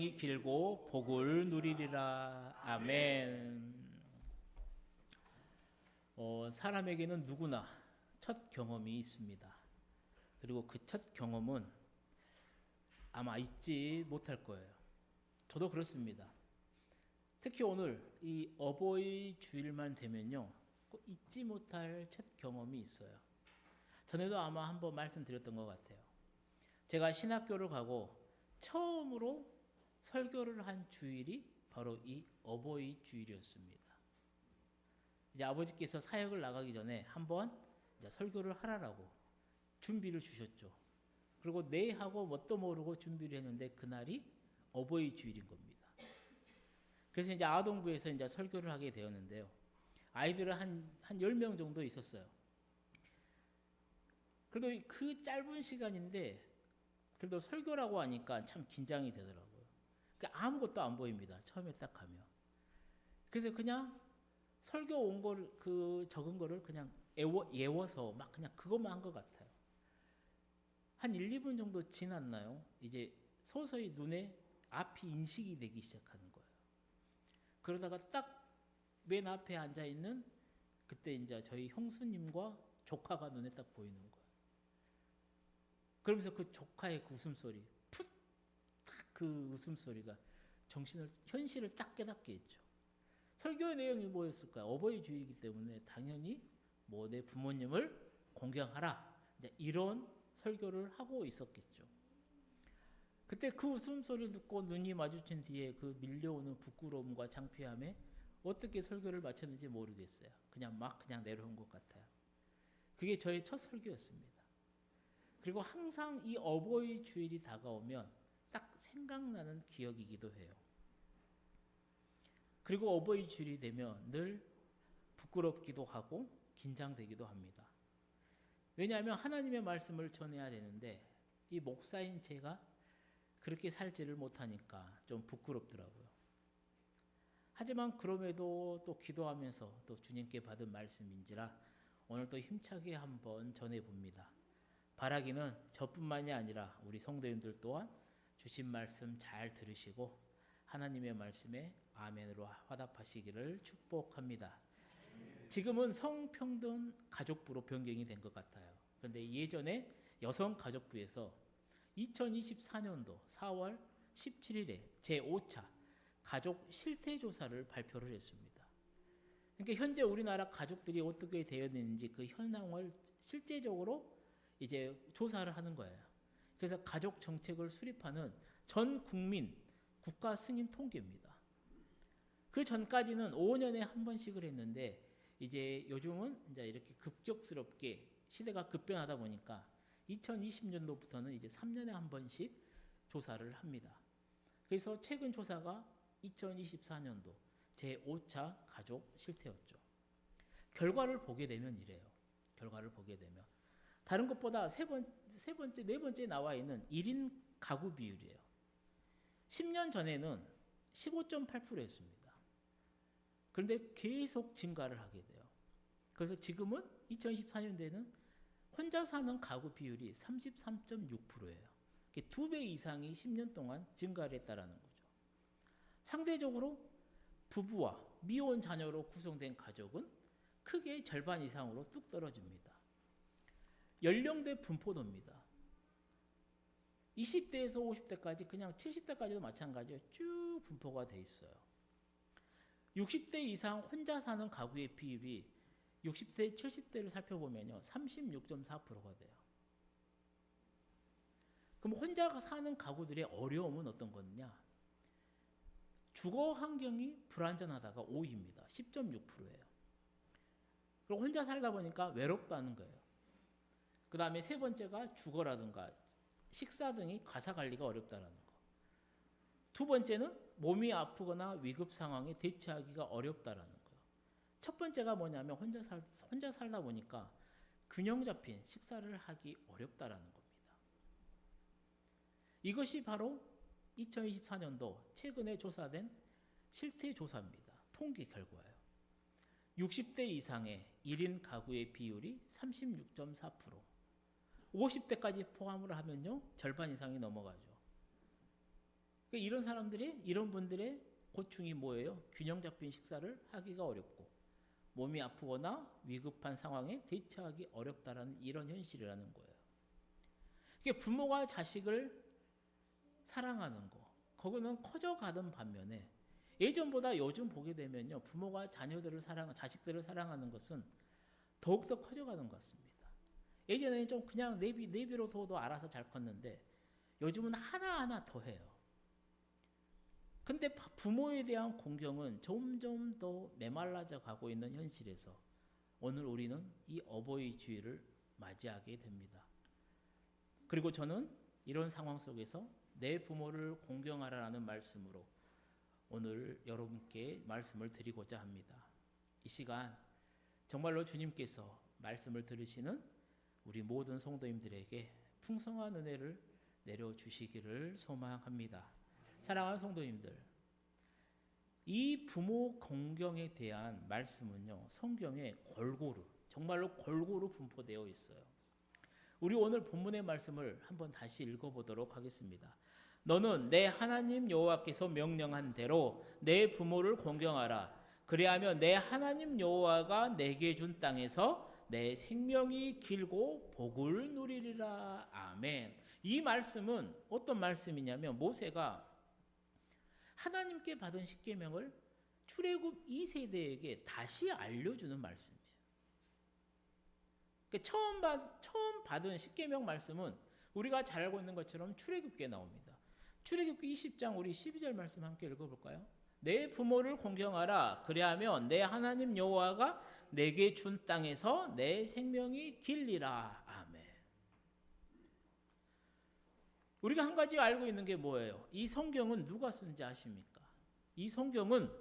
생이 길고 복을 누리리라. 아멘. 사람에게는 누구나 첫 경험이 있습니다. 그리고 그 첫 경험은 아마 잊지 못할 거예요. 저도 그렇습니다. 특히 오늘 이 어버이 주일만 되면요, 꼭 잊지 못할 첫 경험이 있어요. 전에도 아마 한번 말씀드렸던 것 같아요. 제가 신학교를 가고 처음으로 설교를 한 주일이 바로 이 어버이 주일이었습니다. 이제 아버지께서 사역을 나가기 전에 한번 이제 설교를 하라라고 준비를 주셨죠. 그리고 네 하고 뭣도 모르고 준비를 했는데 그날이 어버이 주일인 겁니다. 그래서 이제 아동부에서 이제 설교를 하게 되었는데요. 아이들은 한 10명 정도 있었어요. 그래도 그 짧은 시간인데 그래도 설교라고 하니까 참 긴장이 되더라고요. 그러니까 아무것도 안 보입니다. 처음에 딱 가면. 그래서 그냥 설교 온 걸, 적은 거를 그냥 예워서 막 그냥 그것만 한 것 같아요. 한 1, 2분 정도 지났나요? 이제 서서히 눈에 앞이 인식이 되기 시작하는 거예요. 그러다가 딱 맨 앞에 앉아 있는 그때 이제 저희 형수님과 조카가 눈에 딱 보이는 거예요. 그러면서 그 조카의 그 웃음소리, 풋! 그 웃음소리가 현실을 딱 깨닫게 했죠. 설교의 내용이 뭐였을까요? 어버이 주일이기 때문에 당연히 뭐 내 부모님을 공경하라. 이제 이런 설교를 하고 있었겠죠. 그때 그 웃음소리를 듣고 눈이 마주친 뒤에 그 밀려오는 부끄러움과 창피함에 어떻게 설교를 마쳤는지 모르겠어요. 그냥 내려온 것 같아요. 그게 저의 첫 설교였습니다. 그리고 항상 이 어버이 주일이 다가오면 딱 생각나는 기억이기도 해요. 그리고 어버이 주일이 되면 늘 부끄럽기도 하고 긴장되기도 합니다. 왜냐하면 하나님의 말씀을 전해야 되는데 이 목사인 제가 그렇게 살지를 못하니까 좀 부끄럽더라고요. 하지만 그럼에도 또 기도하면서 또 주님께 받은 말씀인지라 오늘 또 힘차게 한번 전해봅니다. 바라기는 저뿐만이 아니라 우리 성도님들 또한 주신 말씀 잘 들으시고 하나님의 말씀에 아멘으로 화답하시기를 축복합니다. 지금은 성평등 가족부로 변경이 된 것 같아요. 그런데 예전에 여성가족부에서 2024년도 4월 17일에 제5차 가족 실태조사를 발표를 했습니다. 그러니까 현재 우리나라 가족들이 어떻게 되어 있는지 그 현황을 실제적으로 이제 조사를 하는 거예요. 그래서 가족 정책을 수립하는 전 국민 국가 승인 통계입니다. 그 전까지는 5년에 한 번씩을 했는데 이제 요즘은 이제 이렇게 급격스럽게 시대가 급변하다 보니까 2020년도부터는 이제 3년에 한 번씩 조사를 합니다. 그래서 최근 조사가 2024년도 제5차 가족 실태였죠. 결과를 보게 되면 이래요. 결과를 보게 되면 다른 것보다 네 번째 나와 있는 1인 가구 비율이에요. 10년 전에는 15.8%였습니다. 그런데 계속 증가를 하게 돼요. 그래서 지금은 2024년도에는 혼자 사는 가구 비율이 33.6%예요. 2배 이상이 10년 동안 증가를 했다는 거죠. 상대적으로 부부와 미혼 자녀로 구성된 가족은 크게 절반 이상으로 뚝 떨어집니다. 연령대 분포도입니다. 20대에서 50대까지 그냥 70대까지도 마찬가지로 쭉 분포가 돼 있어요. 60대 이상 혼자 사는 가구의 비율이 60대, 70대를 살펴보면요. 36.4%가 돼요. 그럼 혼자 사는 가구들의 어려움은 어떤 거냐? 주거 환경이 불안전하다가 5위입니다. 10.6%예요. 그리고 혼자 살다 보니까 외롭다는 거예요. 그 다음에 세 번째가 주거라든가 식사 등이 가사 관리가 어렵다는 거. 두 번째는 몸이 아프거나 위급 상황에 대처하기가 어렵다라는 거예요. 첫 번째가 뭐냐면 혼자 살다 보니까 균형 잡힌 식사를 하기 어렵다라는 겁니다. 이것이 바로 2024년도 최근에 조사된 실태 조사입니다. 통계 결과예요. 60대 이상의 1인 가구의 비율이 36.4%, 50대까지 포함을 하면요 절반 이상이 넘어가죠. 그러니까 이런 사람들이, 이런 분들의 고충이 뭐예요? 균형 잡힌 식사를 하기가 어렵고 몸이 아프거나 위급한 상황에 대처하기 어렵다라는 이런 현실이라는 거예요. 이게 부모가 자식을 사랑하는 거, 그거는 커져가는 반면에 예전보다 요즘 보게 되면요, 부모가 자식들을 사랑하는 것은 더욱더 커져가는 것 같습니다. 예전에는 좀 그냥 내비로 둬도 알아서 잘 컸는데 요즘은 하나하나 더 해요. 근데 부모에 대한 공경은 점점 더 메말라져 가고 있는 현실에서 오늘 우리는 이 어버이 주일을 맞이하게 됩니다. 그리고 저는 이런 상황 속에서 내 부모를 공경하라는 말씀으로 오늘 여러분께 말씀을 드리고자 합니다. 이 시간 정말로 주님께서 말씀을 들으시는 우리 모든 성도님들에게 풍성한 은혜를 내려주시기를 소망합니다. 사랑하는 성도님들, 이 부모 공경에 대한 말씀은요, 성경에 정말로 골고루 분포되어 있어요. 우리 오늘 본문의 말씀을 한번 다시 읽어보도록 하겠습니다. 너는 내 하나님 여호와께서 명령한 대로 내 부모를 공경하라. 그리하면 내 하나님 여호와가 내게 준 땅에서 내 생명이 길고 복을 누리리라. 아멘. 이 말씀은 어떤 말씀이냐면 모세가 하나님께 받은 십계명을 출애굽 2세대에게 다시 알려주는 말씀이에요. 그러니까 처음 받은 십계명 말씀은 우리가 잘 알고 있는 것처럼 출애굽기에 나옵니다. 출애굽기 20장 우리 12절 말씀 함께 읽어볼까요? 내 부모를 공경하라. 그리하면 내 하나님 여호와가 내게 준 땅에서 내 생명이 길리라. 아멘. 우리가 한 가지 알고 있는 게 뭐예요? 이 성경은 누가 쓴지 아십니까? 이 성경은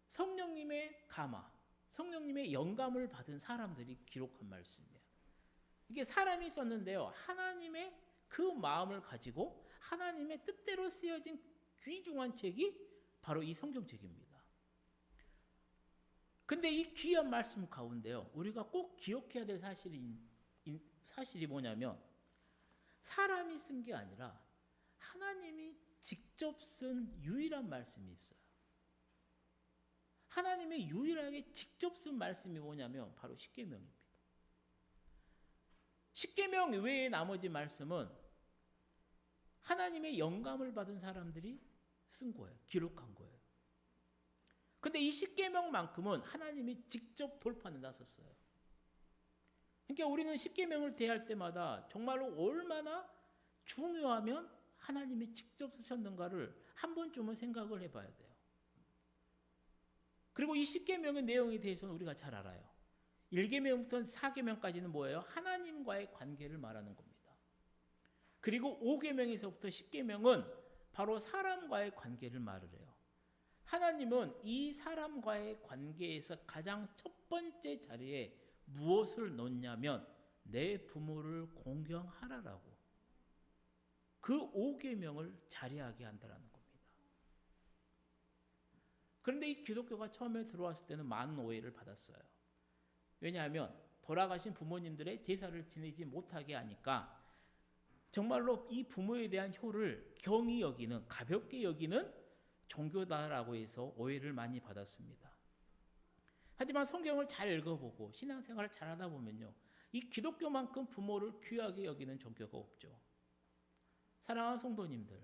성령님의 감화, 성령님의 영감을 받은 사람들이 기록한 말씀이에요. 이게 사람이 썼는데요, 하나님의 그 마음을 가지고 하나님의 뜻대로 쓰여진 귀중한 책이 바로 이 성경책입니다. 근데 이 귀한 말씀 가운데요, 우리가 꼭 기억해야 될 사실이 뭐냐면 사람이 쓴 게 아니라 하나님이 직접 쓴 유일한 말씀이 있어요. 하나님이 유일하게 직접 쓴 말씀이 뭐냐면 바로 십계명입니다. 십계명 외의 나머지 말씀은 하나님의 영감을 받은 사람들이 쓴 거예요. 기록한 거예요. 근데 이 십계명만큼은 하나님이 직접 돌판에 나섰어요. 그러니까 우리는 십계명을 대할 때마다 정말로 얼마나 중요하면 하나님이 직접 쓰셨는가를 한 번쯤은 생각을 해봐야 돼요. 그리고 이 십계명의 내용에 대해서는 우리가 잘 알아요. 1계명부터 4계명까지는 뭐예요? 하나님과의 관계를 말하는 겁니다. 그리고 5계명에서부터 10계명은 바로 사람과의 관계를 말을 해요. 하나님은 이 사람과의 관계에서 가장 첫 번째 자리에 무엇을 놓냐면 내 부모를 공경하라라고 그 5계명을 자리하게 한다는 겁니다. 그런데 이 기독교가 처음에 들어왔을 때는 많은 오해를 받았어요. 왜냐하면 돌아가신 부모님들의 제사를 지내지 못하게 하니까 정말로 이 부모에 대한 효를 경히 여기는, 가볍게 여기는 종교다라고 해서 오해를 많이 받았습니다. 하지만 성경을 잘 읽어보고 신앙생활을 잘 하다 보면요, 이 기독교만큼 부모를 귀하게 여기는 종교가 없죠. 사랑하는 성도님들,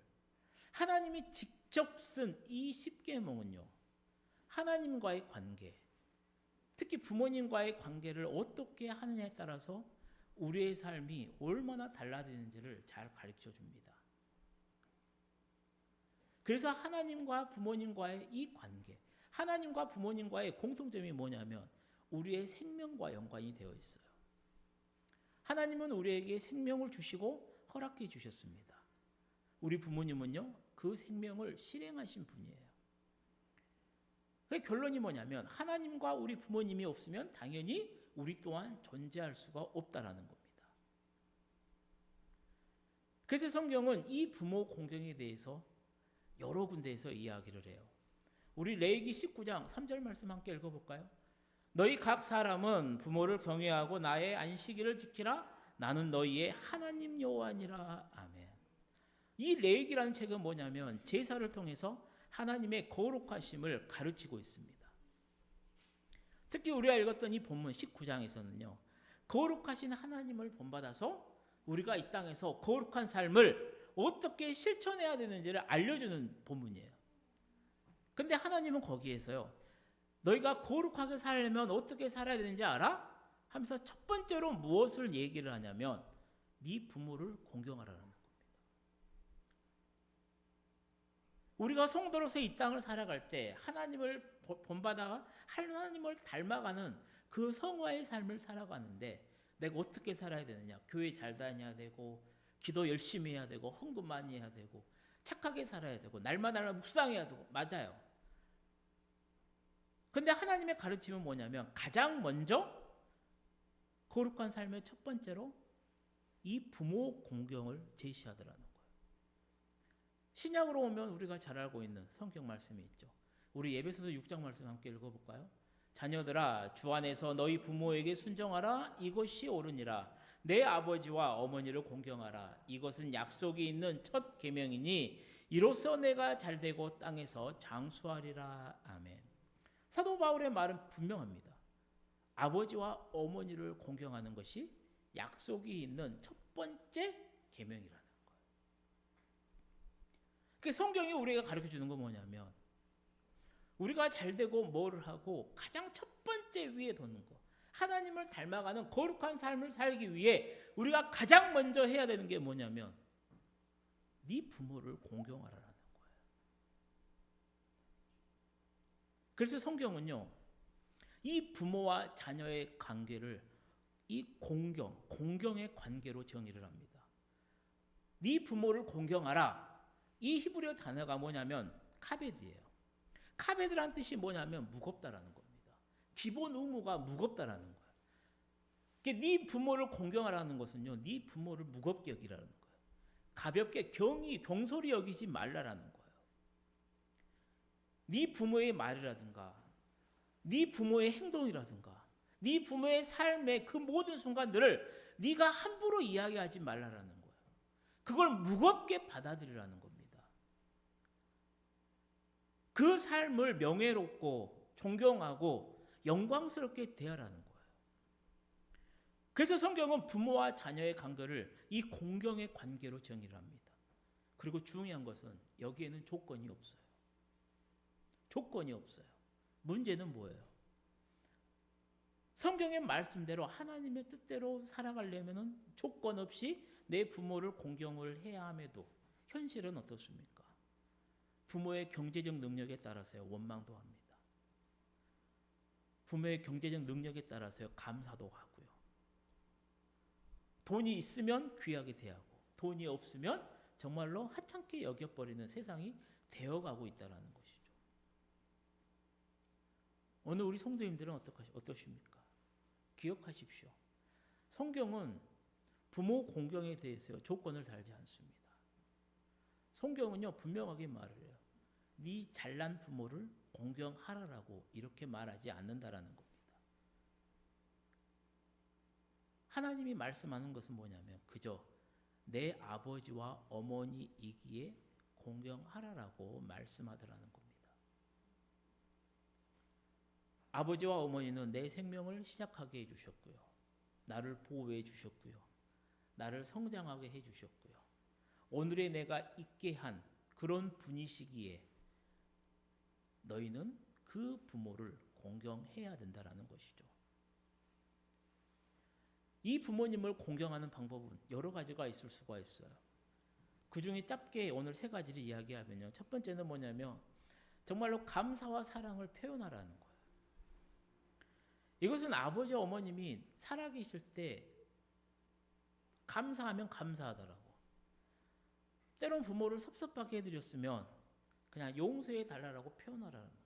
하나님이 직접 쓴 이 십계명은요, 하나님과의 관계, 특히 부모님과의 관계를 어떻게 하느냐에 따라서 우리의 삶이 얼마나 달라지는지를 잘 가르쳐 줍니다. 그래서 하나님과 부모님과의 이 관계, 하나님과 부모님과의 공통점이 뭐냐면 우리의 생명과 연관이 되어 있어요. 하나님은 우리에게 생명을 주시고 허락해 주셨습니다. 우리 부모님은요, 그 생명을 실행하신 분이에요. 그 결론이 뭐냐면 하나님과 우리 부모님이 없으면 당연히 우리 또한 존재할 수가 없다라는 겁니다. 그래서 성경은 이 부모 공경에 대해서 여러 군데에서 이야기를 해요. 우리 레위기 19장 3절 말씀 함께 읽어볼까요? 너희 각 사람은 부모를 경외하고 나의 안식일을 지키라. 나는 너희의 하나님 여호와니라. 아멘. 이 레위기라는 책은 뭐냐면 제사를 통해서 하나님의 거룩하심을 가르치고 있습니다. 특히 우리가 읽었던 이 본문 19장에서는요. 거룩하신 하나님을 본받아서 우리가 이 땅에서 거룩한 삶을 어떻게 실천해야 되는지를 알려주는 본문이에요. 근데 하나님은 거기에서요. 너희가 거룩하게 살려면 어떻게 살아야 되는지 알아? 하면서 첫 번째로 무엇을 얘기를 하냐면 네 부모를 공경하라는 겁니다. 우리가 성도로서 이 땅을 살아갈 때 하나님을 본받아 하나님을 닮아가는 그 성화의 삶을 살아가는데 내가 어떻게 살아야 되느냐? 교회 잘 다녀야 되고 기도 열심히 해야 되고 헌금 많이 해야 되고 착하게 살아야 되고 날마다 묵상해야 되고 맞아요. 근데 하나님의 가르침은 뭐냐면 가장 먼저 거룩한 삶의 첫 번째로 이 부모 공경을 제시하더라는 거예요. 신약으로 오면 우리가 잘 알고 있는 성경 말씀이 있죠. 우리 에베소서 6장 말씀 함께 읽어볼까요? 자녀들아 주 안에서 너희 부모에게 순종하라. 이것이 옳으니라. 내 아버지와 어머니를 공경하라. 이것은 약속이 있는 첫 계명이니 이로써 내가 잘되고 땅에서 장수하리라. 아멘. 사도 바울의 말은 분명합니다. 아버지와 어머니를 공경하는 것이 약속이 있는 첫 번째 계명이라는 거예요. 그 성경이 우리가 가르쳐주는 건 뭐냐면 우리가 잘되고 뭐를 하고 가장 첫 번째 위에 두는 거 하나님을 닮아가는 거룩한 삶을 살기 위해 우리가 가장 먼저 해야 되는 게 뭐냐면 네 부모를 공경하라는 거예요. 그래서 성경은요 이 부모와 자녀의 관계를 이 공경의 관계로 정의를 합니다. 네 부모를 공경하라. 이 히브리어 단어가 뭐냐면 카베드예요. 카베드란 뜻이 뭐냐면 무겁다라는 겁니다. 기본 의무가 무겁다라는 거예요. 네 부모를 공경하라는 것은요, 네 부모를 무겁게 여기라는 거예요. 가볍게 경솔히 여기지 말라라는 거예요. 네 부모의 말이라든가, 네 부모의 행동이라든가, 네 부모의 삶의 그 모든 순간들을 네가 함부로 이야기하지 말라라는 거예요. 그걸 무겁게 받아들이라는 겁니다. 그 삶을 명예롭고 존경하고 영광스럽게 대하라는 거예요. 그래서 성경은 부모와 자녀의 관계를 이 공경의 관계로 정의를 합니다. 그리고 중요한 것은 여기에는 조건이 없어요. 조건이 없어요. 문제는 뭐예요? 성경의 말씀대로 하나님의 뜻대로 살아가려면 조건 없이 내 부모를 공경을 해야 함에도 현실은 어떻습니까? 부모의 경제적 능력에 따라서요 원망도 합니다. 부모의 경제적 능력에 따라서요 감사도 하고요. 돈이 있으면 귀하게 대하고 돈이 없으면 정말로 하찮게 여겨버리는 세상이 되어가고 있다는 것이죠. 오늘 우리 성도님들은 어떠십니까? 기억하십시오. 성경은 부모 공경에 대해서 조건을 달지 않습니다. 성경은요 분명하게 말을 해요. 네 잘난 부모를 공경하라라고 이렇게 말하지 않는다라는 겁니다. 하나님이 말씀하는 것은 뭐냐면 그저 내 아버지와 어머니이기에 공경하라라고 말씀하더라는 겁니다. 아버지와 어머니는 내 생명을 시작하게 해주셨고요. 나를 보호해 주셨고요. 나를 성장하게 해주셨고요. 오늘의 내가 있게 한 그런 분이시기에 너희는 그 부모를 공경해야 된다라는 것이죠. 이 부모님을 공경하는 방법은 여러 가지가 있을 수가 있어요. 그 중에 짧게 오늘 3가지를 이야기하면요. 첫 번째는 뭐냐면 정말로 감사와 사랑을 표현하라는 거예요. 이것은 아버지 어머님이 살아계실 때 감사하면 감사하더라고. 때론 부모를 섭섭하게 해드렸으면 그냥 용서해 달라고 표현하라는 거예요.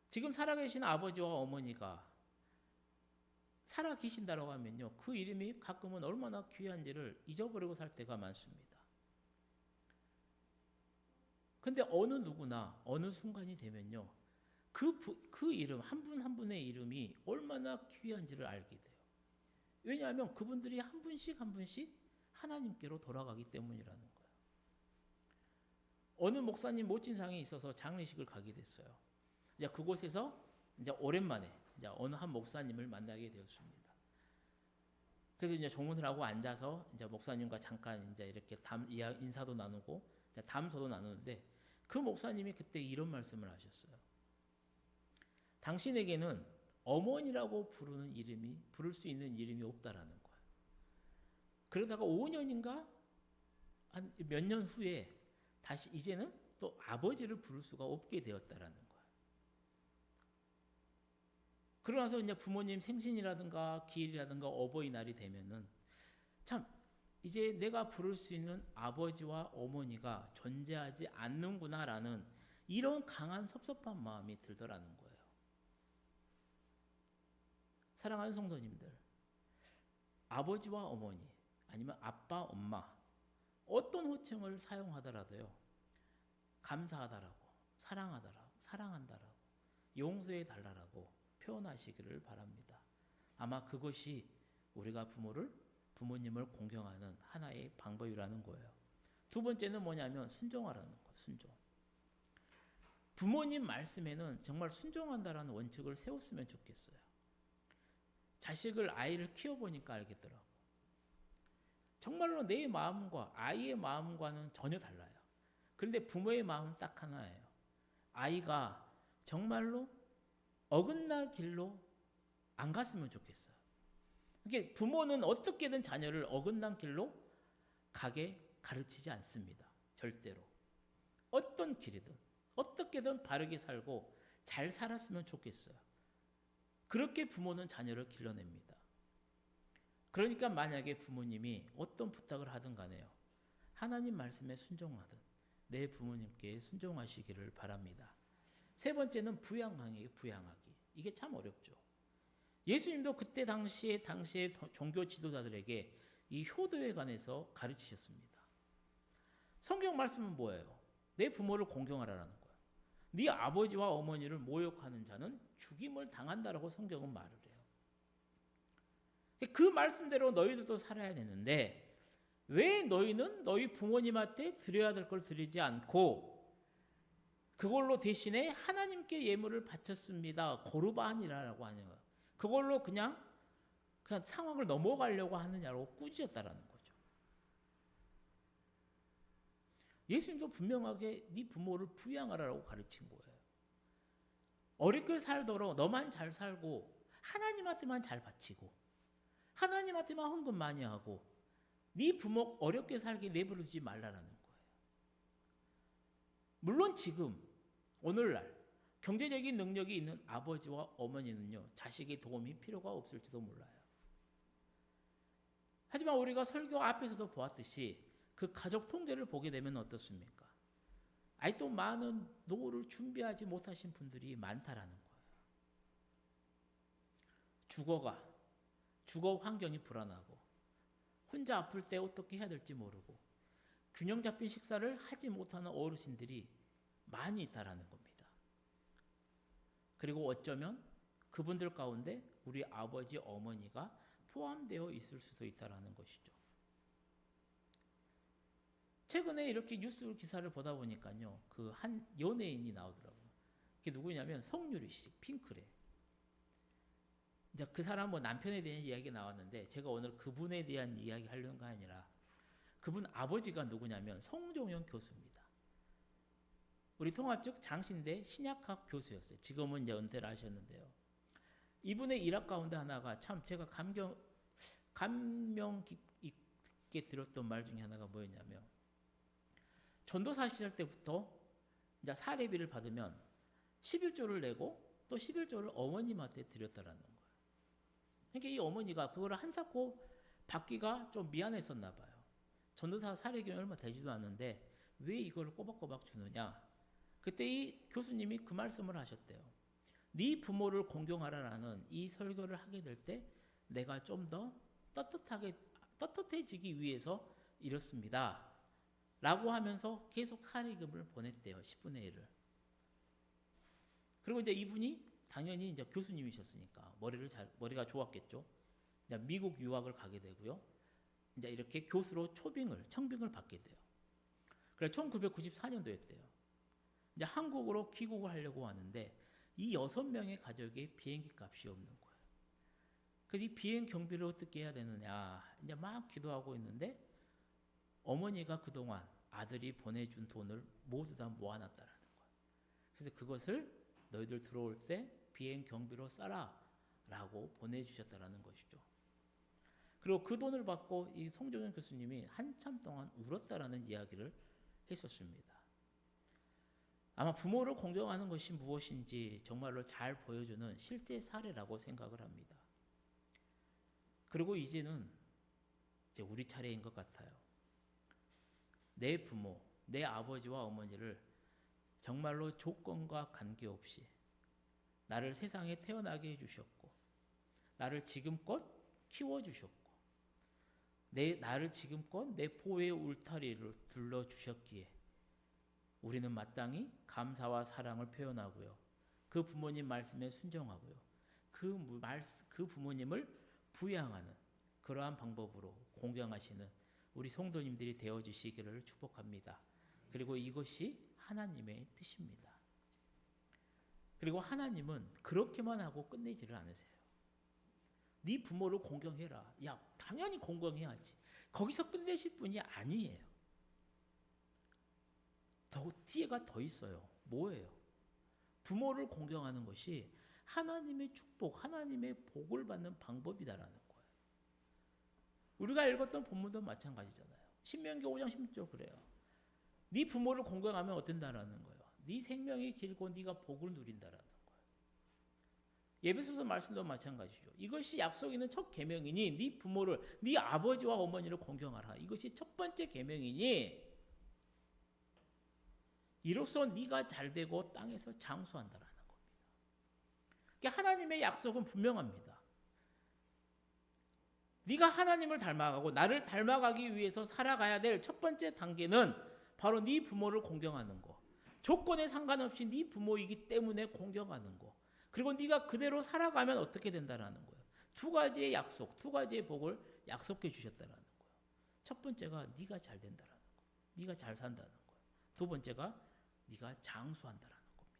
지금 살아계신 아버지와 어머니가 살아계신다고 하면요. 그 이름이 가끔은 얼마나 귀한지를 잊어버리고 살 때가 많습니다. 근데 어느 누구나 어느 순간이 되면요. 그 이름, 한 분 한 분의 이름이 얼마나 귀한지를 알게 돼요. 왜냐하면 그분들이 한 분씩 하나님께로 돌아가기 때문이라는 거예요. 어느 목사님 모친상에 있어서 장례식을 가게 됐어요. 이제 그곳에서 이제 오랜만에 이제 어느 한 목사님을 만나게 되었습니다. 그래서 이제 조문을 하고 앉아서 이제 목사님과 잠깐 이제 이렇게 인사도 나누고 이제 담소도 나누는데 그 목사님이 그때 이런 말씀을 하셨어요. 당신에게는 어머니라고 부를 수 있는 이름이 없다라는 거예요. 그러다가 5년인가 한 몇 년 후에 다시 이제는 또 아버지를 부를 수가 없게 되었다라는 거예요. 그러고 나서 이제 부모님 생신이라든가 기일이라든가 어버이날이 되면은 참 이제 내가 부를 수 있는 아버지와 어머니가 존재하지 않는구나라는 이런 강한 섭섭한 마음이 들더라는 거예요. 사랑하는 성도님들, 아버지와 어머니 아니면 아빠, 엄마 어떤 호칭을 사용하더라도요. 감사하다라고, 사랑한다라고, 용서해달라고 표현하시기를 바랍니다. 아마 그것이 우리가 부모님을 공경하는 하나의 방법이라는 거예요. 두 번째는 뭐냐면 순종하라는 거예요. 순종. 부모님 말씀에는 정말 순종한다라는 원칙을 세웠으면 좋겠어요. 아이를 키워보니까 알겠더라고. 정말로 내 마음과 아이의 마음과는 전혀 달라요. 그런데 부모의 마음은 딱 하나예요. 아이가 정말로 어긋난 길로 안 갔으면 좋겠어요. 그러니까 부모는 어떻게든 자녀를 어긋난 길로 가게 가르치지 않습니다. 절대로. 어떤 길이든 어떻게든 바르게 살고 잘 살았으면 좋겠어요. 그렇게 부모는 자녀를 길러냅니다. 그러니까 만약에 부모님이 어떤 부탁을 하든 간에요. 하나님 말씀에 순종하든 내 부모님께 순종하시기를 바랍니다. 세 번째는 부양하기. 이게 참 어렵죠. 예수님도 그때 당시에 종교 지도자들에게 이 효도에 관해서 가르치셨습니다. 성경 말씀은 뭐예요? 내 부모를 공경하라는 거예요. 네 아버지와 어머니를 모욕하는 자는 죽임을 당한다라고 성경은 말을 해요. 그 말씀대로 너희들도 살아야 되는데 왜 너희는 너희 부모님한테 드려야 될 걸 드리지 않고 그걸로 대신에 하나님께 예물을 바쳤습니다. 고르반이라고 하는 거예요. 그걸로 그냥 상황을 넘어가려고 하느냐고 꾸짖었다라는 거죠. 예수님도 분명하게 네 부모를 부양하라고 가르친 거예요. 어렵게 살도록 너만 잘 살고 하나님한테만 잘 바치고 하나님한테만 헌금 많이 하고 네 부모 어렵게 살게 내버려두지 말라라는 거예요. 물론 지금 오늘날 경제적인 능력이 있는 아버지와 어머니는요. 자식의 도움이 필요가 없을지도 몰라요. 하지만 우리가 설교 앞에서도 보았듯이 그 가족 통계를 보게 되면 어떻습니까? 아직도 많은 노후를 준비하지 못하신 분들이 많다라는 거예요. 주거 환경이 불안하고 혼자 아플 때 어떻게 해야 될지 모르고 균형 잡힌 식사를 하지 못하는 어르신들이 많이 있다라는 겁니다. 그리고 어쩌면 그분들 가운데 우리 아버지, 어머니가 포함되어 있을 수도 있다라는 것이죠. 최근에 이렇게 뉴스 기사를 보다 보니까요, 그 한 연예인이 나오더라고요. 그게 누구냐면 성유리 씨, 핑클의. 이제 그 사람 남편에 대한 이야기 나왔는데 제가 오늘 그분에 대한 이야기 하려는 거 아니라 그분 아버지가 누구냐면 성종영 교수입니다. 우리 통합적 장신대 신약학 교수였어요. 지금은 이제 은퇴를 하셨는데요. 이분의 일학 가운데 하나가 참 제가 감명 깊게 들었던 말 중에 하나가 뭐였냐면 전도사 시절 때부터 이제 사례비를 받으면 11조를 내고 또 11조를 어머님한테 드렸다라는 거예요. 그러니까 이 어머니가 그거를 한사코 받기가 좀 미안했었나 봐요. 전도사 사례경이 얼마 되지도 않는데 왜 이걸 꼬박꼬박 주느냐. 그때 이 교수님이 그 말씀을 하셨대요. 네 부모를 공경하라라는 이 설교를 하게 될 때 내가 좀 더 떳떳해지기 위해서 이렇습니다. 라고 하면서 계속 할애금을 보냈대요. 10분의 1을. 그리고 이제 이분이 당연히 이제 교수님이셨으니까 머리가 좋았겠죠. 이제 미국 유학을 가게 되고요. 이제 이렇게 교수로 청빙을 받게 돼요. 그래 1994년도였어요. 이제 한국으로 귀국을 하려고 하는데 이 6명의 가족의 비행기 값이 없는 거예요. 그래서 이 비행 경비를 어떻게 해야 되느냐 이제 막 기도하고 있는데 어머니가 그동안 아들이 보내준 돈을 모두 다 모아놨다라는 거예요. 그래서 그것을 너희들 들어올 때 비행 경비로 써라 라고 보내주셨다라는 것이죠. 그리고 그 돈을 받고 이 송정현 교수님이 한참 동안 울었다라는 이야기를 했었습니다. 아마 부모를 공경하는 것이 무엇인지 정말로 잘 보여주는 실제 사례라고 생각을 합니다. 그리고 이제는 이제 우리 차례인 것 같아요. 내 부모, 내 아버지와 어머니를 정말로 조건과 관계없이 나를 세상에 태어나게 해주셨고 나를 지금껏 키워주셨고 나를 지금껏 내 보호의 울타리를 둘러주셨기에 우리는 마땅히 감사와 사랑을 표현하고요. 그 부모님 말씀에 순종하고요. 그 부모님을 부양하는 그러한 방법으로 공경하시는 우리 성도님들이 되어주시기를 축복합니다. 그리고 이것이 하나님의 뜻입니다. 그리고 하나님은 그렇게만 하고 끝내지를 않으세요. 네 부모를 공경해라. 야, 당연히 공경해야지. 거기서 끝내실 분이 아니에요. 뒤에가 더 있어요. 뭐예요? 부모를 공경하는 것이 하나님의 축복, 하나님의 복을 받는 방법이다라는 거예요. 우리가 읽었던 본문도 마찬가지잖아요. 신명기 5장 16절 그래요. 네 부모를 공경하면 어떤다라는 거예요. 네 생명이 길고 네가 복을 누린다라는 거예요. 예배소서 말씀도 마찬가지죠. 이것이 약속 있는 첫 계명이니 네 부모를 네 아버지와 어머니를 공경하라. 이것이 첫 번째 계명이니 이로써 네가 잘되고 땅에서 장수한다라는 겁니다. 그러니까 하나님의 약속은 분명합니다. 네가 하나님을 닮아가고 나를 닮아가기 위해서 살아가야 될 첫 번째 단계는 바로 네 부모를 공경하는 거. 조건에 상관없이 네 부모이기 때문에 공경하는 거. 그리고 네가 그대로 살아가면 어떻게 된다라는 거예요. 두 가지의 약속, 두 가지의 복을 약속해 주셨다라는 거예요. 첫 번째가 네가 잘 된다라는 거. 네가 잘 산다는 거예요. 두 번째가 네가 장수한다라는 겁니다.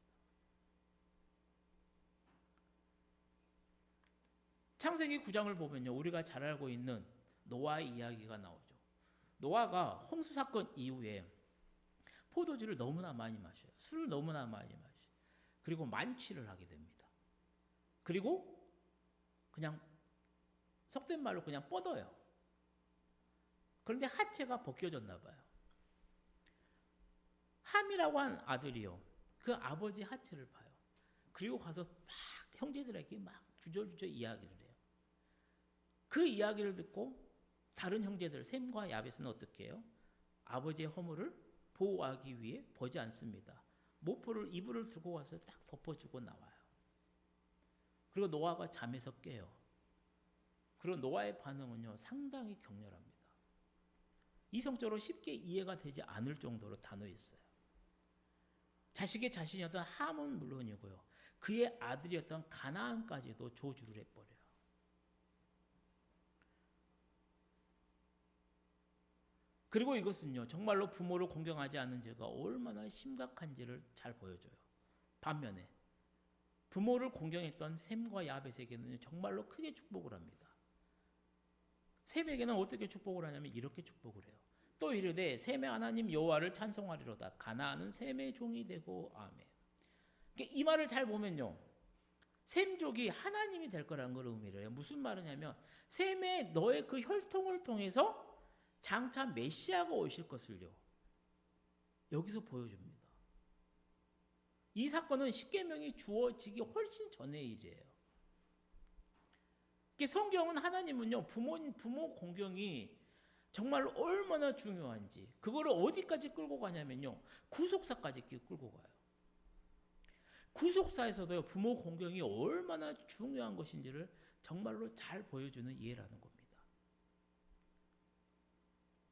창세기 9장을 보면요. 우리가 잘 알고 있는 노아의 이야기가 나오죠. 노아가 홍수 사건 이후에 포도주를 너무나 많이 마셔요. 술을 너무나 많이 마셔요. 그리고 만취를 하게 됩니다. 그리고 그냥 속된 말로 그냥 뻗어요. 그런데 하체가 벗겨졌나 봐요. 함이라고 한 아들이요. 그 아버지 하체를 봐요. 그리고 가서 막 형제들에게 막 주저주저 이야기를 해요. 그 이야기를 듣고 다른 형제들 셈과 야벳은 어떻게 해요? 아버지의 허물을 보호하기 위해 보지 않습니다. 모포를 이불을 들고 와서 딱 덮어주고 나와요. 그리고 노아가 잠에서 깨요. 그리고 노아의 반응은요 상당히 격렬합니다. 이성적으로 쉽게 이해가 되지 않을 정도로 단호했어요. 자식의 자신이었던 함은 물론이고요. 그의 아들이었던 가나안까지도 저주를 해버려요. 그리고 이것은요 정말로 부모를 공경하지 않는 죄가 얼마나 심각한지를 잘 보여줘요. 반면에 부모를 공경했던 셈과 야벳에게는 정말로 크게 축복을 합니다. 셈에게는 어떻게 축복을 하냐면 이렇게 축복을 해요. 또 이르되 셈의 하나님 여호와를 찬송하리로다. 가나안은 셈의 종이 되고 아멘. 그러니까 이 말을 잘 보면요. 셈족이 하나님이 될 거라는 걸 의미를 해요. 무슨 말이냐면 셈의 너의 그 혈통을 통해서 장차 메시아가 오실 것을요. 여기서 보여줍니다. 이 사건은 십계명이 주어지기 훨씬 전의 일이에요. 성경은 하나님은요 부모 공경이 정말로 얼마나 중요한지 그거를 어디까지 끌고 가냐면요 구속사까지 끌고 가요. 구속사에서도요 부모 공경이 얼마나 중요한 것인지를 정말로 잘 보여주는 예라는 겁니다.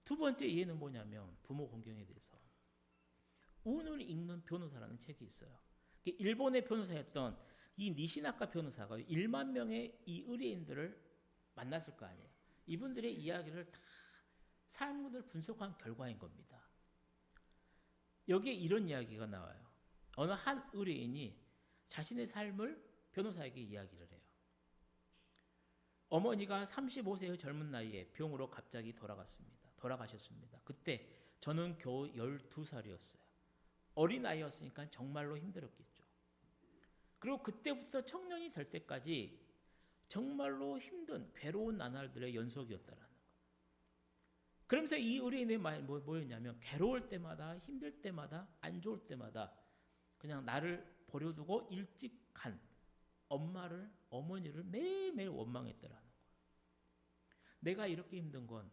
두 번째 예는 뭐냐면 부모 공경에 대해서 운을 읽는 변호사라는 책이 있어요. 일본의 변호사였던 이 니시나카 변호사가 1만 명의 이 의뢰인들을 만났을 거 아니에요. 이분들의 이야기를 다 삶을 분석한 결과인 겁니다. 여기에 이런 이야기가 나와요. 어느 한 의뢰인이 자신의 삶을 변호사에게 이야기를 해요. 어머니가 35세의 젊은 나이에 병으로 갑자기 돌아가셨습니다. 그때 저는 겨우 12살이었어요. 어린아이였으니까 정말로 힘들었겠죠. 그리고 그때부터 청년이 될 때까지 정말로 힘든 괴로운 나날들의 연속이었다라는 거예요. 그러면서 이 의뢰인의 말이 뭐였냐면 괴로울 때마다 힘들 때마다 안 좋을 때마다 그냥 나를 버려두고 일찍 간 어머니를 매일매일 원망했더라는 거예요. 내가 이렇게 힘든 건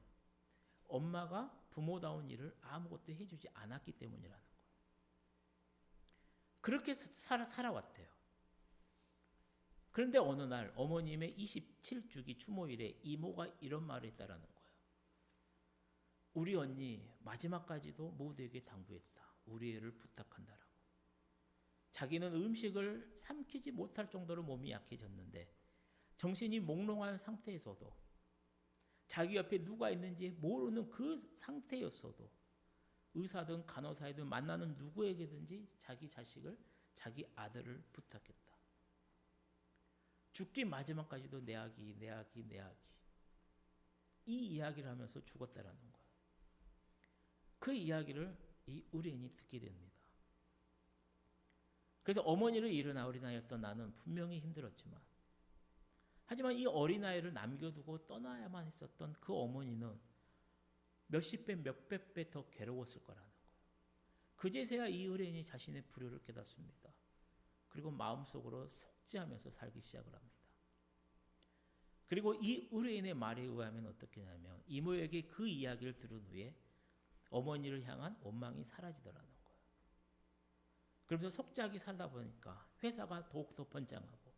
엄마가 부모다운 일을 아무것도 해주지 않았기 때문이라는 거예요. 그렇게 살아왔대요. 그런데 어느 날 어머님의 27주기 추모일에 이모가 이런 말을 했다라는 거예요. 우리 언니 마지막까지도 모두에게 당부했다. 우리 애를 부탁한다라고. 자기는 음식을 삼키지 못할 정도로 몸이 약해졌는데 정신이 몽롱한 상태에서도 자기 옆에 누가 있는지 모르는 그 상태였어도 의사든 간호사든 만나는 누구에게든지 자기 자식을, 자기 아들을 부탁했다. 죽기 마지막까지도 내 아기. 이 이야기를 하면서 죽었다라는 거예요. 그 이야기를 이 의뢰인이 듣게 됩니다. 그래서 어머니를 잃은 어린아이였던 나는 분명히 힘들었지만 하지만 이 어린아이를 남겨두고 떠나야만 했었던 그 어머니는 몇십 배, 몇백 배 더 괴로웠을 거라는 거예요. 그제서야 이 의뢰인이 자신의 불효를 깨닫습니다. 그리고 마음속으로 속죄하면서 살기 시작을 합니다. 그리고 이 의뢰인의 말에 의하면 어떻게 하냐면 이모에게 그 이야기를 들은 후에 어머니를 향한 원망이 사라지더라는 거예요. 그러면서 속죄하게 살다 보니까 회사가 더욱더 번창하고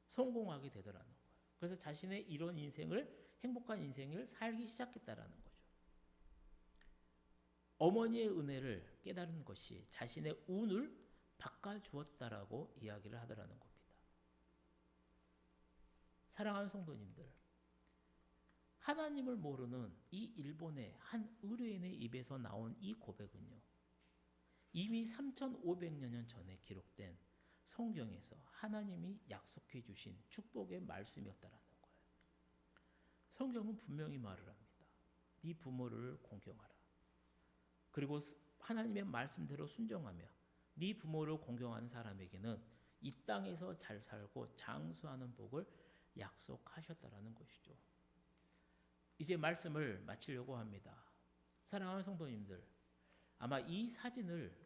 성공하게 되더라는 거예요. 그래서 자신의 이런 행복한 인생을 살기 시작했다라는 거죠. 어머니의 은혜를 깨달은 것이 자신의 운을 바꿔주었다라고 이야기를 하더라는 겁니다. 사랑하는 성도님들, 하나님을 모르는 이 일본의 한 의뢰인의 입에서 나온 이 고백은요, 이미 3,500여 년 전에 기록된 성경에서 하나님이 약속해 주신 축복의 말씀이었다라는 거예요. 성경은 분명히 말을 합니다. 네 부모를 공경하라. 그리고 하나님의 말씀대로 순종하며 네 부모를 공경하는 사람에게는 이 땅에서 잘 살고 장수하는 복을 약속하셨다라는 것이죠. 이제 말씀을 마치려고 합니다. 사랑하는 성도님들, 아마 이 사진을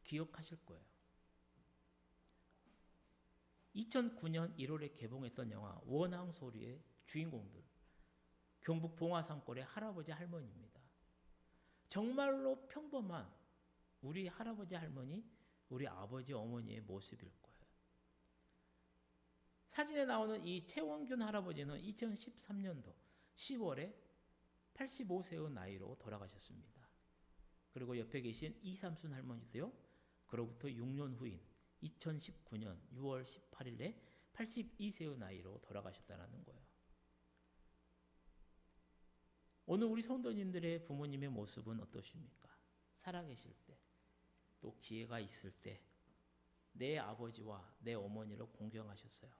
기억하실 거예요. 2009년 1월에 개봉했던 영화 원앙소리의 주인공들, 경북 봉화산골의 할아버지 할머니입니다. 정말로 평범한 우리 할아버지 할머니, 우리 아버지 어머니의 모습일 거예요. 사진에 나오는 이 최원균 할아버지는 2013년도 10월에 85세의 나이로 돌아가셨습니다. 그리고 옆에 계신 이삼순 할머니도요, 그로부터 6년 후인 2019년 6월 18일에 82세의 나이로 돌아가셨다는 거예요. 오늘 우리 성도님들의 부모님의 모습은 어떠십니까? 살아계실 때, 또 기회가 있을 때 내 아버지와 내 어머니를 공경하셨어요.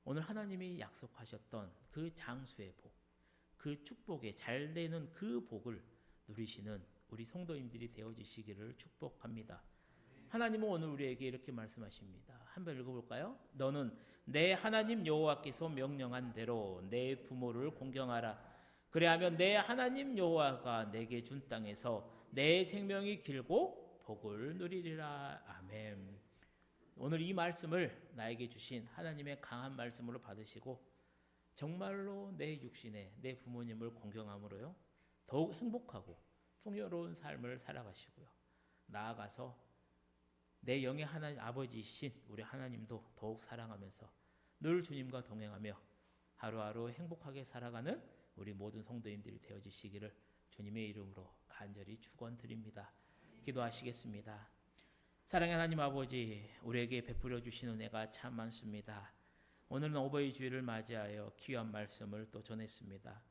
오늘 하나님이 약속하셨던 그 장수의 복, 그 축복에 잘 되는 그 복을 누리시는 우리 성도님들이 되어주시기를 축복합니다. 하나님은 오늘 우리에게 이렇게 말씀하십니다. 한번 읽어볼까요? 너는 내 하나님 여호와께서 명령한 대로 내 부모를 공경하라. 그래야면 내 하나님 여호와가 내게 준 땅에서 내 생명이 길고 복을 누리리라. 아멘. 오늘 이 말씀을 나에게 주신 하나님의 강한 말씀으로 받으시고 정말로 내 육신에 내 부모님을 공경함으로요 더욱 행복하고 풍요로운 삶을 살아가시고요, 나아가서 내 영의 하나님 아버지이신 우리 하나님도 더욱 사랑하면서 늘 주님과 동행하며 하루하루 행복하게 살아가는 우리 모든 성도님들이 되어주시기를 주님의 이름으로 간절히 축원드립니다. 기도하시겠습니다. 사랑의 하나님 아버지, 우리에게 베풀어 주신 은혜가 참 많습니다. 오늘은 어버이 주일을 맞이하여 귀한 말씀을 또 전했습니다.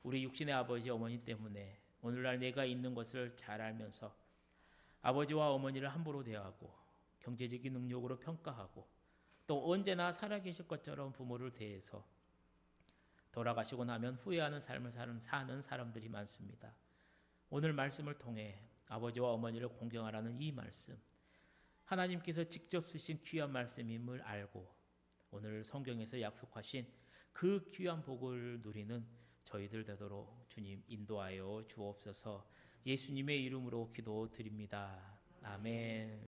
우리 육신의 아버지 어머니 때문에 오늘날 내가 있는 것을 잘 알면서 아버지와 어머니를 함부로 대하고 경제적인 능력으로 평가하고 또 언제나 살아계실 것처럼 부모를 대해서 돌아가시고 나면 후회하는 삶을 사는 사람들이 많습니다. 오늘 말씀을 통해 아버지와 어머니를 공경하라는 이 말씀, 하나님께서 직접 쓰신 귀한 말씀임을 알고 오늘 성경에서 약속하신 그 귀한 복을 누리는 저희들 되도록 주님 인도하여 주옵소서. 예수님의 이름으로 기도드립니다. 아멘.